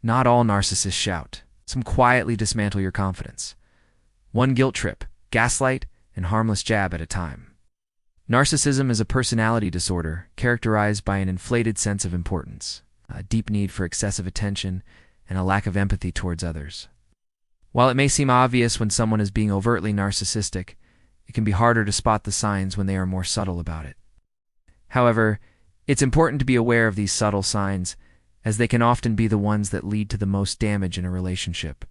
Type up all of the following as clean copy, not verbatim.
Not all narcissists shout. Some quietly dismantle your confidence. One guilt trip, gaslight, and harmless jab at a time. Narcissism is a personality disorder characterized by an inflated sense of importance, a deep need for excessive attention, and a lack of empathy towards others. While it may seem obvious when someone is being overtly narcissistic, it can be harder to spot the signs when they are more subtle about it. However, it's important to be aware of these subtle signs, as they can often be the ones that lead to the most damage in a relationship.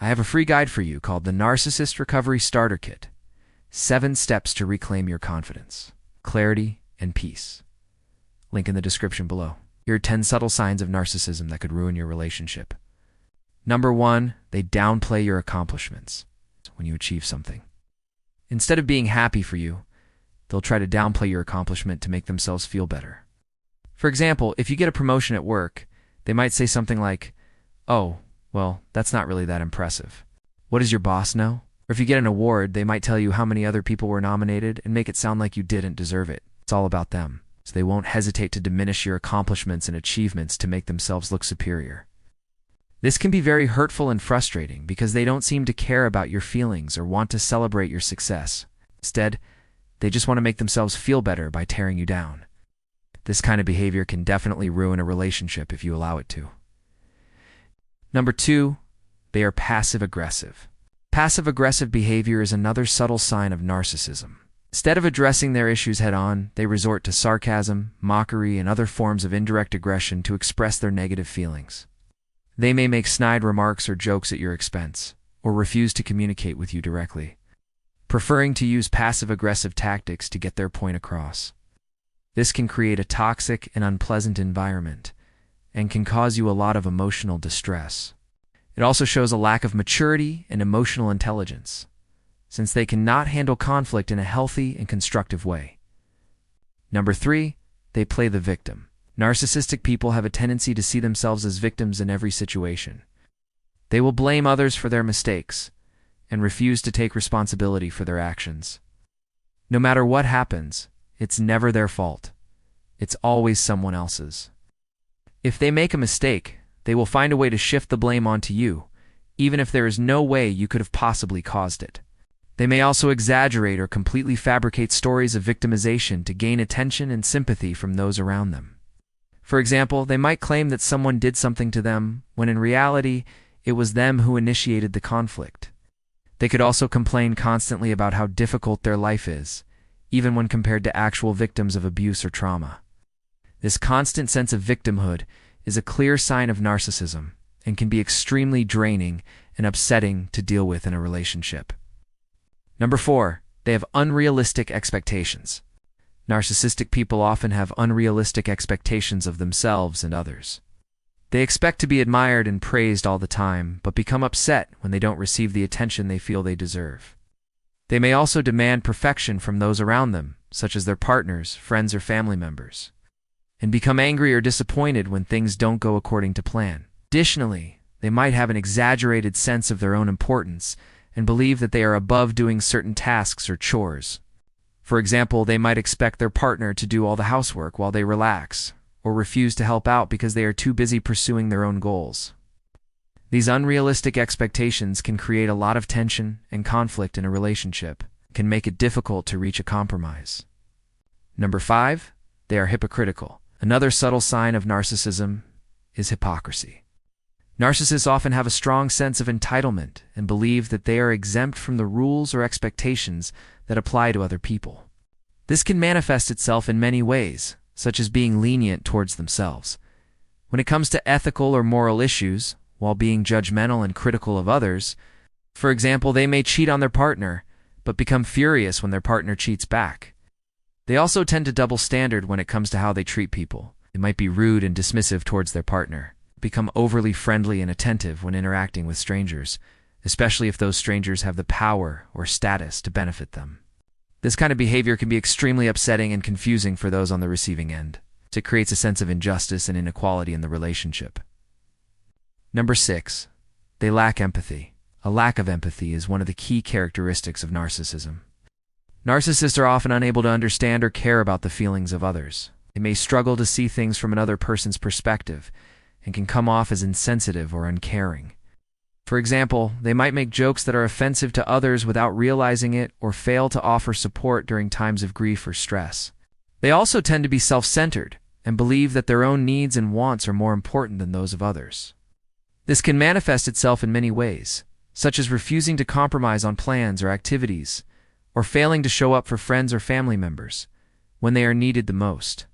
I have a free guide for you called the Narcissist Recovery Starter Kit. 7 steps to reclaim your confidence, clarity, and peace. Link in the description below. Here are 10 subtle signs of narcissism that could ruin your relationship. Number 1, they downplay your accomplishments when you achieve something. Instead of being happy for you, they'll try to downplay your accomplishment to make themselves feel better. For example, if you get a promotion at work, they might say something like, "Oh, well, that's not really that impressive. What does your boss know?" Or if you get an award, they might tell you how many other people were nominated and make it sound like you didn't deserve it. It's all about them. So they won't hesitate to diminish your accomplishments and achievements to make themselves look superior. This can be very hurtful and frustrating because they don't seem to care about your feelings or want to celebrate your success. Instead, they just want to make themselves feel better by tearing you down. This kind of behavior can definitely ruin a relationship if you allow it to. Number 2, they are passive-aggressive. Passive-aggressive behavior is another subtle sign of narcissism. Instead of addressing their issues head-on, they resort to sarcasm, mockery, and other forms of indirect aggression to express their negative feelings. They may make snide remarks or jokes at your expense, or refuse to communicate with you directly, preferring to use passive-aggressive tactics to get their point across. This can create a toxic and unpleasant environment, and can cause you a lot of emotional distress. It also shows a lack of maturity and emotional intelligence, since they cannot handle conflict in a healthy and constructive way. Number 3, they play the victim. Narcissistic people have a tendency to see themselves as victims in every situation. They will blame others for their mistakes and refuse to take responsibility for their actions. No matter what happens, it's never their fault. It's always someone else's. If they make a mistake, they will find a way to shift the blame onto you, even if there is no way you could have possibly caused it. They may also exaggerate or completely fabricate stories of victimization to gain attention and sympathy from those around them. For example, they might claim that someone did something to them, when in reality, it was them who initiated the conflict. They could also complain constantly about how difficult their life is, even when compared to actual victims of abuse or trauma. This constant sense of victimhood is a clear sign of narcissism and can be extremely draining and upsetting to deal with in a relationship. Number 4, they have unrealistic expectations. Narcissistic people often have unrealistic expectations of themselves and others. They expect to be admired and praised all the time, but become upset when they don't receive the attention they feel they deserve. They may also demand perfection from those around them, such as their partners, friends, or family members, and become angry or disappointed when things don't go according to plan. Additionally, they might have an exaggerated sense of their own importance and believe that they are above doing certain tasks or chores. For example, they might expect their partner to do all the housework while they relax, or refuse to help out because they are too busy pursuing their own goals. These unrealistic expectations can create a lot of tension and conflict in a relationship, can make it difficult to reach a compromise. Number 5, they are hypocritical. Another subtle sign of narcissism is hypocrisy. Narcissists often have a strong sense of entitlement and believe that they are exempt from the rules or expectations that apply to other people. This can manifest itself in many ways, such as being lenient towards themselves. When it comes to ethical or moral issues, while being judgmental and critical of others, for example, they may cheat on their partner, but become furious when their partner cheats back. They also tend to double standard when it comes to how they treat people. They might be rude and dismissive towards their partner, become overly friendly and attentive when interacting with strangers, especially if those strangers have the power or status to benefit them. This kind of behavior can be extremely upsetting and confusing for those on the receiving end. It creates a sense of injustice and inequality in the relationship. Number 6, they lack empathy. A lack of empathy is one of the key characteristics of narcissism. Narcissists are often unable to understand or care about the feelings of others. They may struggle to see things from another person's perspective and can come off as insensitive or uncaring. For example, they might make jokes that are offensive to others without realizing it or fail to offer support during times of grief or stress. They also tend to be self-centered and believe that their own needs and wants are more important than those of others. This can manifest itself in many ways, such as refusing to compromise on plans or activities, or failing to show up for friends or family members when they are needed the most.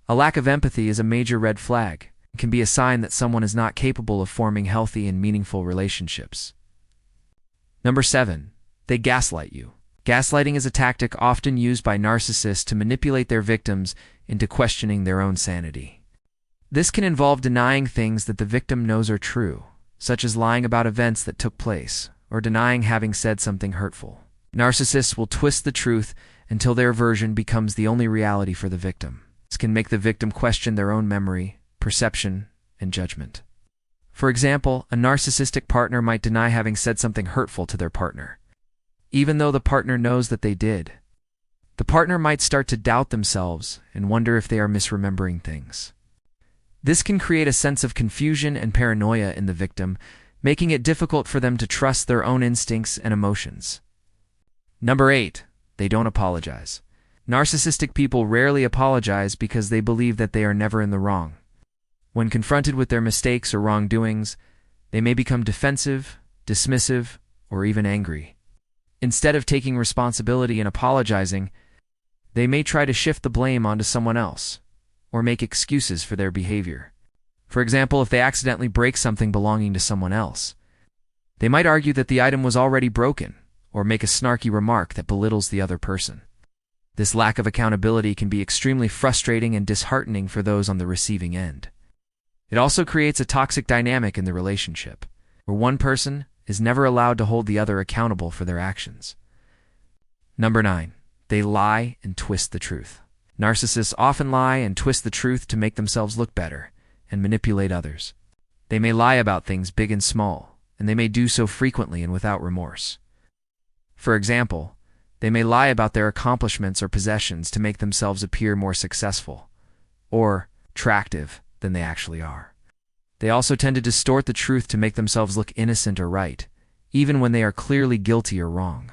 A lack of empathy is a major red flag and can be a sign that someone is not capable of forming healthy and meaningful relationships. Number 7. They gaslight you. Gaslighting is a tactic often used by narcissists to manipulate their victims into questioning their own sanity. This can involve denying things that the victim knows are true, such as lying about events that took place, or denying having said something hurtful. Narcissists will twist the truth until their version becomes the only reality for the victim. This can make the victim question their own memory, perception, and judgment. For example, a narcissistic partner might deny having said something hurtful to their partner, even though the partner knows that they did. The partner might start to doubt themselves and wonder if they are misremembering things. This can create a sense of confusion and paranoia in the victim, making it difficult for them to trust their own instincts and emotions. Number 8. They don't apologize. Narcissistic people rarely apologize because they believe that they are never in the wrong. When confronted with their mistakes or wrongdoings, they may become defensive, dismissive, or even angry. Instead of taking responsibility and apologizing, they may try to shift the blame onto someone else, or make excuses for their behavior. For example, if they accidentally break something belonging to someone else, they might argue that the item was already broken, or make a snarky remark that belittles the other person. This lack of accountability can be extremely frustrating and disheartening for those on the receiving end. It also creates a toxic dynamic in the relationship, where one person is never allowed to hold the other accountable for their actions. Number 9. They lie and twist the truth. Narcissists often lie and twist the truth to make themselves look better and manipulate others. They may lie about things big and small, and they may do so frequently and without remorse. For example, they may lie about their accomplishments or possessions to make themselves appear more successful or attractive than they actually are. They also tend to distort the truth to make themselves look innocent or right, even when they are clearly guilty or wrong.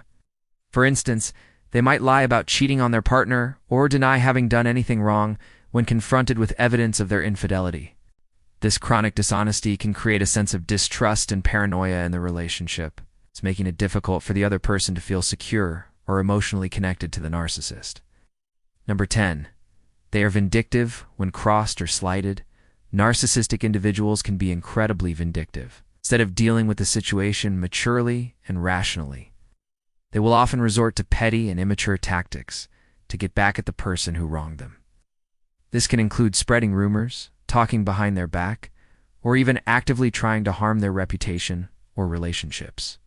For instance, they might lie about cheating on their partner or deny having done anything wrong when confronted with evidence of their infidelity. This chronic dishonesty can create a sense of distrust and paranoia in the relationship. It's making it difficult for the other person to feel secure or emotionally connected to the narcissist. Number 10. They are vindictive when crossed or slighted. Narcissistic individuals can be incredibly vindictive. Instead of dealing with the situation maturely and rationally, they will often resort to petty and immature tactics to get back at the person who wronged them. This can include spreading rumors, talking behind their back, or even actively trying to harm their reputation or relationships.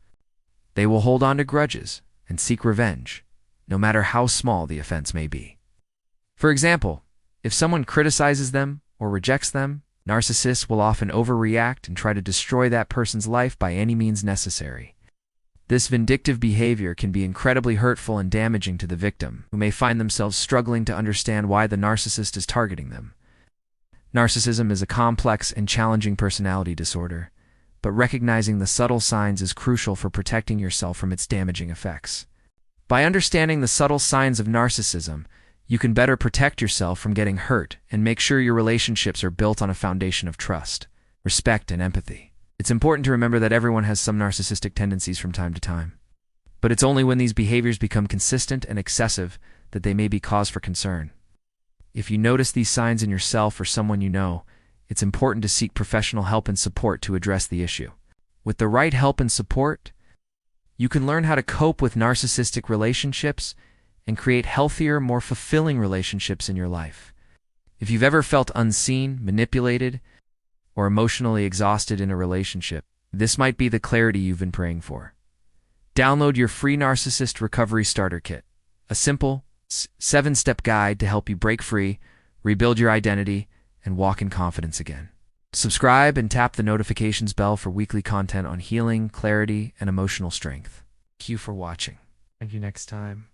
They will hold on to grudges and seek revenge, no matter how small the offense may be. For example, if someone criticizes them or rejects them, narcissists will often overreact and try to destroy that person's life by any means necessary. This vindictive behavior can be incredibly hurtful and damaging to the victim, who may find themselves struggling to understand why the narcissist is targeting them. Narcissism is a complex and challenging personality disorder, but recognizing the subtle signs is crucial for protecting yourself from its damaging effects. By understanding the subtle signs of narcissism, you can better protect yourself from getting hurt and make sure your relationships are built on a foundation of trust, respect, and empathy. It's important to remember that everyone has some narcissistic tendencies from time to time, but it's only when these behaviors become consistent and excessive that they may be cause for concern. If you notice these signs in yourself or someone you know, it's important to seek professional help and support to address the issue. With the right help and support, you can learn how to cope with narcissistic relationships and create healthier, more fulfilling relationships in your life. If you've ever felt unseen, manipulated, or emotionally exhausted in a relationship, this might be the clarity you've been praying for. Download your free Narcissist Recovery Starter Kit, a simple, 7-step guide to help you break free, rebuild your identity, and walk in confidence again. Subscribe and tap the notifications bell for weekly content on healing, clarity, and emotional strength. Thank you for watching. Thank you next time.